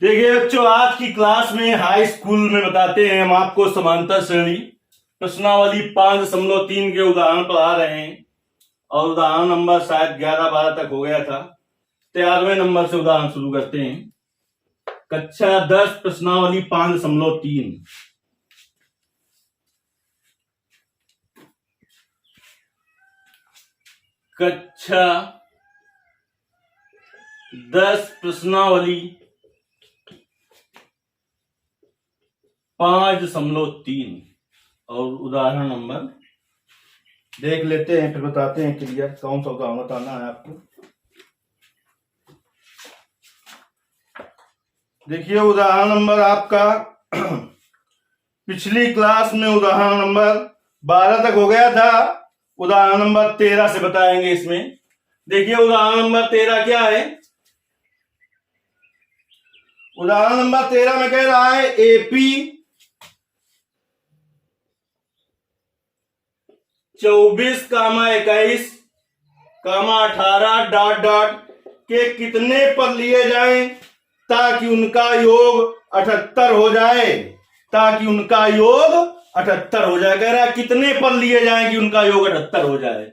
देखिए बच्चों, आज की क्लास में हाई स्कूल में बताते हैं हम आपको समांतर श्रेणी प्रश्नावली 5.3 के उदाहरण पढ़ा रहे हैं और उदाहरण नंबर शायद 11-12 तक हो गया था। 13वें नंबर से उदाहरण शुरू करते हैं। कक्षा 10 प्रश्नावली 5.3। कक्षा 10 प्रश्नावली 5.3 और उदाहरण नंबर देख लेते हैं, फिर बताते हैं क्लियर कौन सा उदाहरण बताना है आपको। देखिए उदाहरण नंबर आपका पिछली क्लास में उदाहरण नंबर 12 तक हो गया था। उदाहरण नंबर 13 से बताएंगे इसमें। देखिए उदाहरण नंबर 13 क्या है। उदाहरण नंबर 13 में कह रहा है एपी 24,21,18 ... के कितने पद लिए जाएं ताकि उनका योग 78 हो जाए। ताकि उनका योग 78 हो जाए। कह रहा है कितने पद लिए जाएं कि उनका योग 78 हो जाए।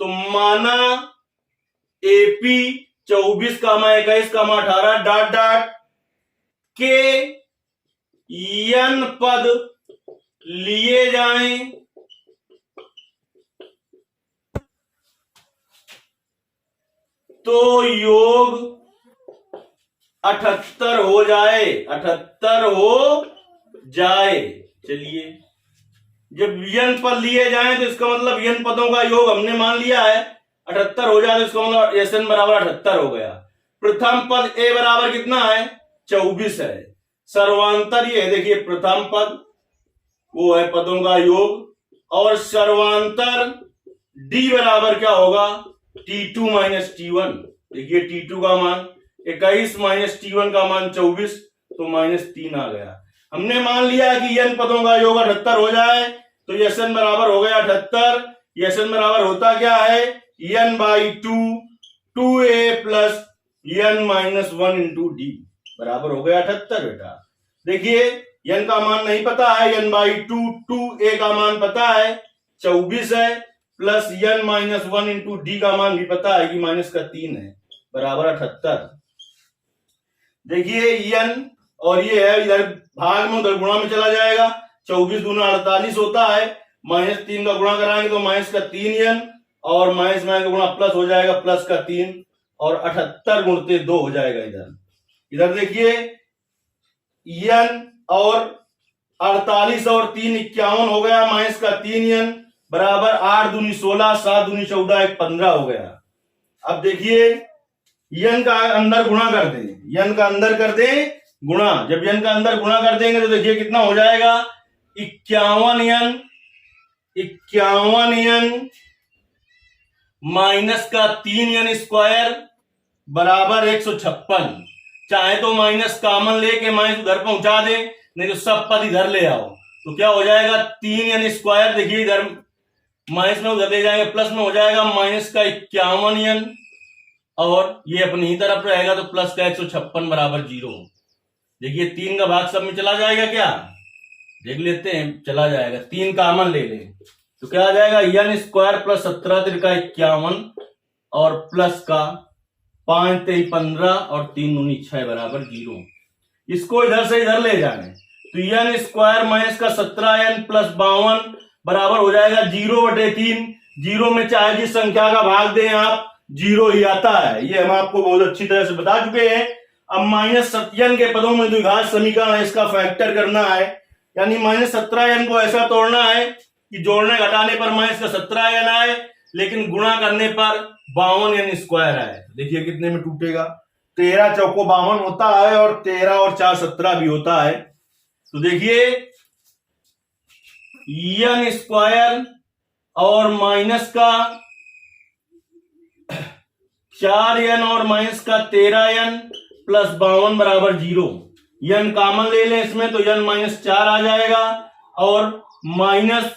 तो माना एपी 24,21,18 ... के n पद लिए जाएं तो योग 78 हो जाए। 78 हो जाए। चलिए, जब n पद लिए जाएं तो इसका मतलब n पदों का योग हमने मान लिया है 78 हो जाए, तो इसका मतलब SN बराबर 78 हो गया। प्रथम पद a बराबर कितना है? 24 है। सर्वांतर ये है, देखिए प्रथम पद वो है पदों का योग, और सर्वांतर d बराबर क्या होगा? T2 minus T1। देखिए T2 का मान 21 माइनस T1 का मान 24, तो -3 आ गया। हमने मान लिया कि n पदों का योग 78 हो जाए, तो SN बराबर हो गया 78। SN बराबर होता क्या है? n/2 2a plus n-1 into d बराबर हो गया 78 बेटा। देखिए n का मान नहीं पता है, n/2 2a का मान पता है 24 है, प्लस n-1 इंटू d का मान भी पता है कि -3 है, बराबर 78। देखिए n और ये है, इधर भाग में उधर गुणा में चला जाएगा। 24 गुना 48 होता है, -3 का गुणा कराएंगे तो -3n, और माइनस का गुणा प्लस हो जाएगा +3, और 78 गुणते 2 हो जाएगा। इधर देखिए n और 48 और 3 51 हो गया, -3n बराबर 8 दूनी 16, 7 दूनी 14, 15 हो गया। अब देखिए n का अंदर गुणा कर दें, n का अंदर कर दें गुणा। जब n का अंदर गुणा कर देंगे तो देखिए कितना हो जाएगा? 51n माइनस का 3n स्क्वायर बराबर 156। चाहे तो माइनस कॉमन लेके माइनस उधर पहुंचा दे, नहीं तो सब पद इधर ले आओ, तो क्या हो जाएगा? 3n स्क्वायर, देखिए इधर माइनस में उधर ले जाएंगे प्लस में हो जाएगा माइनस का 51n, और ये अपनी ही तरफ रहेगा तो प्लस का 156 बराबर 0। देखिए 3 का भाग सब में चला जाएगा क्या? देख लेते हैं, चला जाएगा। 3 कॉमन ले लें तो क्या आ जाएगा? n स्क्वायर प्लस 17 तिरका 51, और प्लस का 5 3 15 और 3 दूनी 6 बराबर 0। इसको इधर से इधर ले जाए तो n स्क्वायर माइनस का 17n प्लस 52 बराबर हो जाएगा 0/3। 0 में चाहे जिस संख्या का भाग दें आप, 0 ही आता है। ये हम आपको बहुत अच्छी तरह से बता चुके हैं। अब -17n के पदों में द्विघात समीकरण है, इसका फैक्टर करना है, यानी -17n को ऐसा तोड़ना है कि जोड़ने घटाने पर -17n आए, लेकिन गुणा करने पर 52n स्क्वायर आए। देखिए कितने में टूटेगा? 13 चौको 52 होता है, और 13 और 4 17 भी होता है। तो देखिए n स्क्वायर और माइनस का 4n और माइनस का 13n प्लस 52 बराबर 0। n कॉमन ले लें इसमें तो n-4 आ जाएगा, और माइनस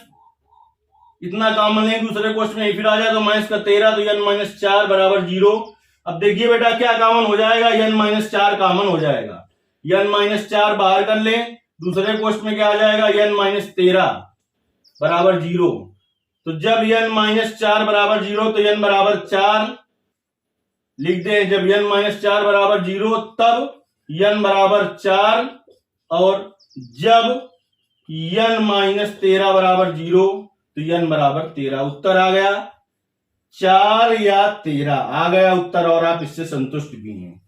इतना कॉमन लेंगे दूसरे क्वेश्चन में फिर आ जाए तो -13, तो n-4 बराबर 0। अब देखिए बेटा क्या कॉमन हो जाएगा? n-4 कॉमन हो जाएगा। n-4 बाहर कर ले, दूसरे क्वेश्चन में क्या आ जाएगा, n-13 बराबर 0। तो जब n-4 बराबर 0 तो n बराबर 4 लिख दें। जब n-4 बराबर 0 तब n बराबर 4, और जब n-13 बराबर 0 तो n बराबर 13। उत्तर आ गया 4 या 13 आ गया उत्तर, और आप इससे संतुष्ट भी हैं।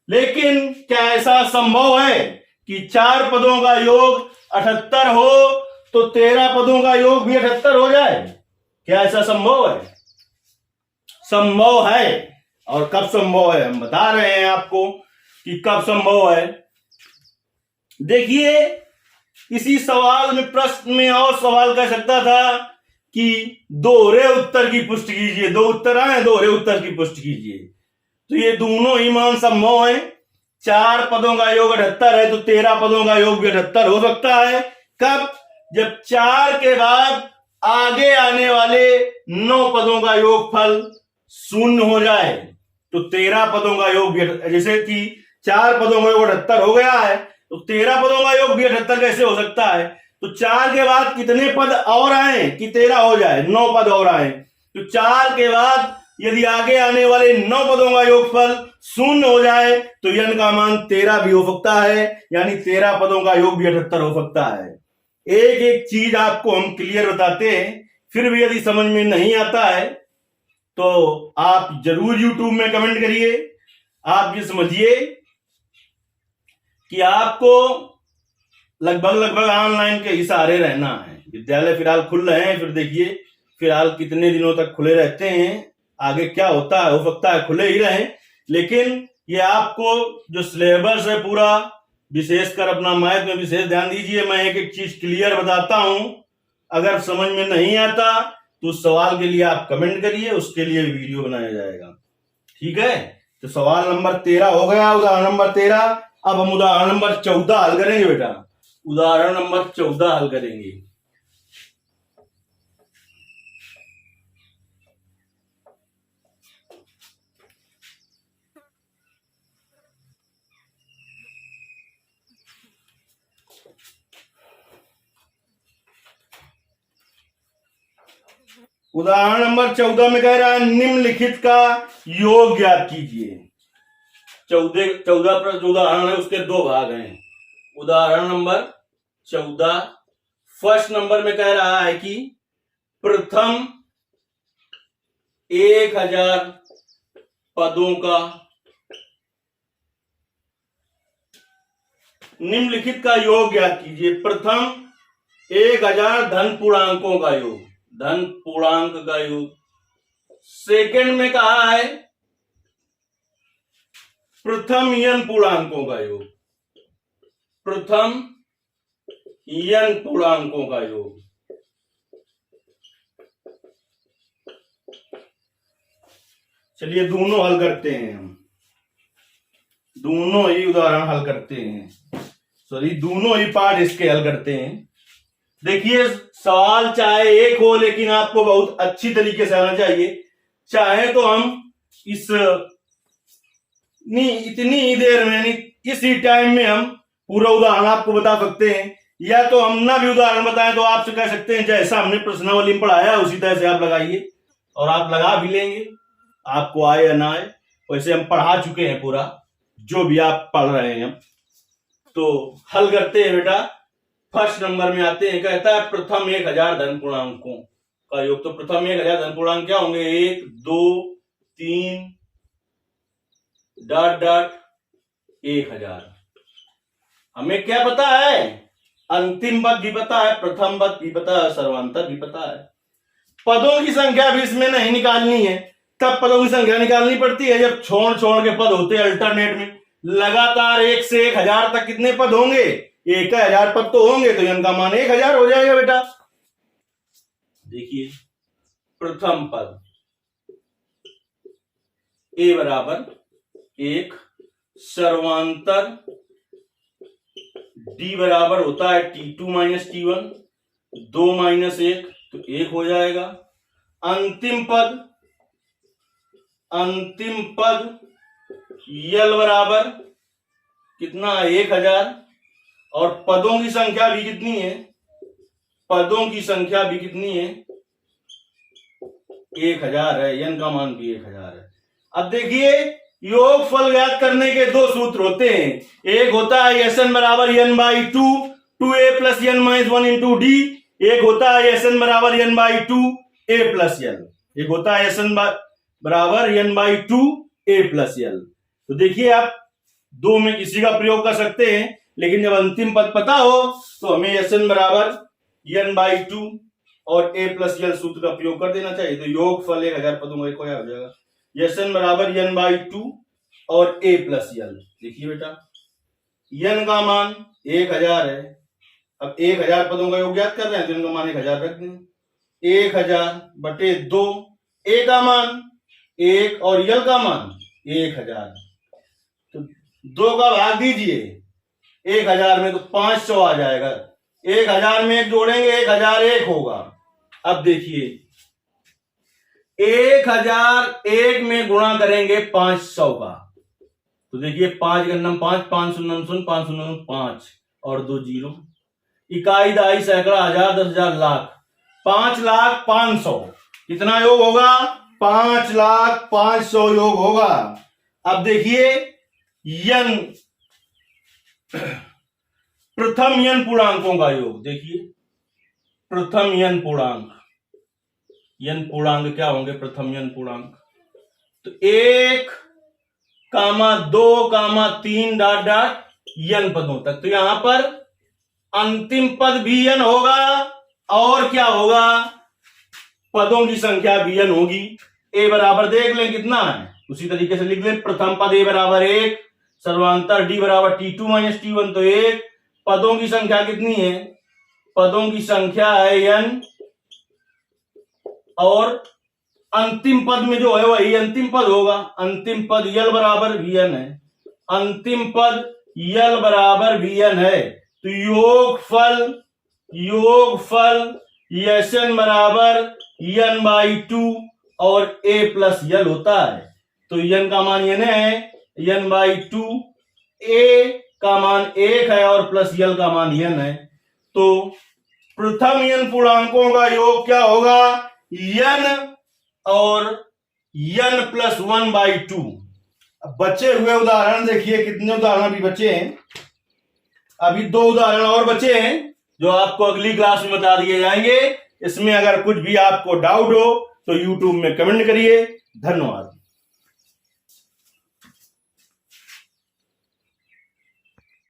लेकिन क्या ऐसा संभव है कि 4 पदों का योग 78 हो तो 13 पदों का योग भी 78 हो जाए? क्या ऐसा संभव है? संभव है। और कब संभव है हम बता रहे हैं आपको कि कब संभव है। देखिए इसी सवाल में, प्रश्न में और सवाल कह सकता था कि दोहरे उत्तर की पुष्टि कीजिए, 2 उत्तर आए, दोहरे उत्तर की पुष्टि कीजिए। तो ये दोनों ही मान संभव है। 4 पदों का योग 78 है तो 13 पदों का योग भी 78 हो सकता है। कब? जब 4 के बाद आगे आने वाले 9 पदों का योगफल 0 हो जाए तो 13 पदों का योग भी, जैसे कि 4 पदों का योग 78 हो गया है तो 13 पदों का योग भी 78 कैसे हो सकता है? तो 4 के बाद कितने पद और आए कि 13 हो जाए? 9 पद और आए। तो 4 के बाद यदि आगे आने वाले 9 पदों का योगफल 0 हो जाए तो n का मान 13 भी हो सकता है, यानी 13 पदों का योग भी 78 हो सकता है। एक एक चीज आपको हम क्लियर बताते हैं, फिर भी यदि समझ में नहीं आता है तो आप जरूर YouTube में कमेंट करिए। आप ये समझिए कि आपको लगभग ऑनलाइन के इशारे रहना है। विद्यालय फिलहाल खुल रहे हैं, फिर देखिए फिलहाल कितने दिनों तक खुले रहते हैं, आगे क्या होता है, हो सकता है खुले ही रहे। लेकिन ये आपको जो सिलेबस है पूरा, विशेषकर अपना मैथ में विशेष ध्यान दीजिए। मैं एक एक चीज क्लियर बताता हूं। अगर समझ में नहीं आता तो उस सवाल के लिए आप कमेंट करिए, उसके लिए वीडियो बनाया जाएगा। ठीक है, तो सवाल नंबर 13 हो गया, उदाहरण नंबर 13। अब हम उदाहरण नंबर 14 हल करेंगे बेटा। उदाहरण नंबर 14 हल करेंगे। उदाहरण नंबर 14 में कह रहा है निम्नलिखित का योग ज्ञात कीजिए। 14 पर जो उदाहरण है उसके 2 भाग हैं। उदाहरण नंबर 14 फर्स्ट नंबर में कह रहा है कि प्रथम 1000 पदों का निम्नलिखित का योग ज्ञात कीजिए। प्रथम 1000 धन पूर्णांकों का योग, धन पूर्णांक का योग। सेकंड में कहा है प्रथम n पूर्णांकों का योग, प्रथम n पूर्णांकों का योग। चलिए दोनों हल करते हैं, हम दोनों ही उदाहरण हल करते हैं, सॉरी दोनों ही पार्ट इसके हल करते हैं। देखिए सवाल चाहे एक हो लेकिन आपको बहुत अच्छी तरीके से आना चाहिए। चाहे तो हम इतनी ही देर में, इसी टाइम में हम पूरा उदाहरण आपको बता सकते हैं, या तो हम ना भी उदाहरण बताएं तो आपसे कह सकते हैं जैसा हमने प्रश्नावली में पढ़ाया उसी तरह से आप लगाइए, और आप लगा भी लेंगे, आपको आए या ना आए। वैसे हम पढ़ा चुके हैं पूरा, जो भी आप पढ़ रहे हैं। तो हल करते हैं बेटा। फर्स्ट नंबर में आते हैं, कहता है प्रथम 1000 धन पूर्णांकों का योग। तो प्रथम 1000 धन पूर्णांक क्या होंगे? 1 2 3 डॉट डॉट 1000। हमें क्या पता है? अंतिम पद भी पता है, प्रथम पद भी पता है, सर्वांतर भी पता है। पदों की संख्या भी इसमें नहीं निकालनी है। तब पदों की संख्या निकालनी पड़ती है जब छोड़ के पद होते हैं अल्टरनेट में। लगातार 1 से 1000 तक कितने पद होंगे? 1000 पद तो होंगे, तो n का मान 1000 हो जाएगा बेटा। देखिए प्रथम पद a बराबर 1, सर्वांतर d बराबर होता है t2 माइनस t1, 2 माइनस 1 तो 1 हो जाएगा। अंतिम पद l बराबर कितना है 1000 और पदों की संख्या भी कितनी है, पदों की संख्या भी कितनी है 1000 है, n का मान भी 1000 है। अब देखिए योगफल ज्ञात करने के दो सूत्र होते हैं, एक होता है Sn बराबर n by 2a plus n minus 1 into D, एक होता है Sn बराबर n by 2a plus n, एक होता है Sn बराबर n by 2a plus l। तो देखिए आप दो में किसी का प्रयोग कर सकते हैं, लेकिन जब अंतिम पद पता हो तो हमें Sn बराबर n बाई 2 और a प्लस l सूत्र का प्रयोग कर देना चाहिए। तो योगफल 1000 पदों का क्या हो जाएगा, Sn बराबर n बाई 2 और a प्लस l। देखिए बेटा n का मान 1000 है, अब 1000 पदों का योग ज्ञात कर रहे हैं तो इनका मान 1000 रख दें, 1000 बटे 2, a का मान 1 और l का मान 1000, तो 2 का भाग दीजिए 1000 में तो 500 आ जाएगा, 1000 में एक जोड़ेंगे 1001 होगा। अब देखिए 1001 में गुणा करेंगे 500 का, तो देखिए 5 गन्नम 5, 5 शून्य 0, 5 शून्य 5 और 2 जीरो, इकाई दहाई सैकड़ा हजार 10,000 लाख, 5,05,000, कितना योग होगा 5,05,000 योग होगा। अब देखिए यन प्रथम यन पूर्णांकों का योग, देखिए प्रथम यन पूर्णांक, यन पूर्णांक क्या होंगे प्रथम यन पूर्णांक, तो 1, 2, 3 डॉट डॉट यन पदों तक, तो यहां पर अंतिम पद भी यन होगा और क्या होगा पदों की संख्या भी यन होगी। a बराबर देख लें कितना है, उसी तरीके से लिख लें, प्रथम पद a बराबर 1, सर्वांतर d बराबर t2 माइनस t1, तो 1, पदों की संख्या कितनी है, पदों की संख्या है n और अंतिम पद में जो है वही अंतिम पद होगा, अंतिम पद यल बराबर vn है, अंतिम पद यल बराबर vn है, तो योगफल Sn बराबर n बाई 2 और a प्लस यल होता है। तो n का मान n है, n बाई 2, a का मान 1 है और प्लस यल का मान n है, तो प्रथम n पूर्णांकों का योग क्या होगा n और n प्लस 1 बाई 2। अब बचे हुए उदाहरण देखिए, कितने उदाहरण अभी बचे हैं, अभी 2 उदाहरण और बचे हैं जो आपको अगली क्लास में बता दिए जाएंगे। इसमें अगर कुछ भी आपको डाउट हो तो YouTube में कमेंट करिए। धन्यवाद।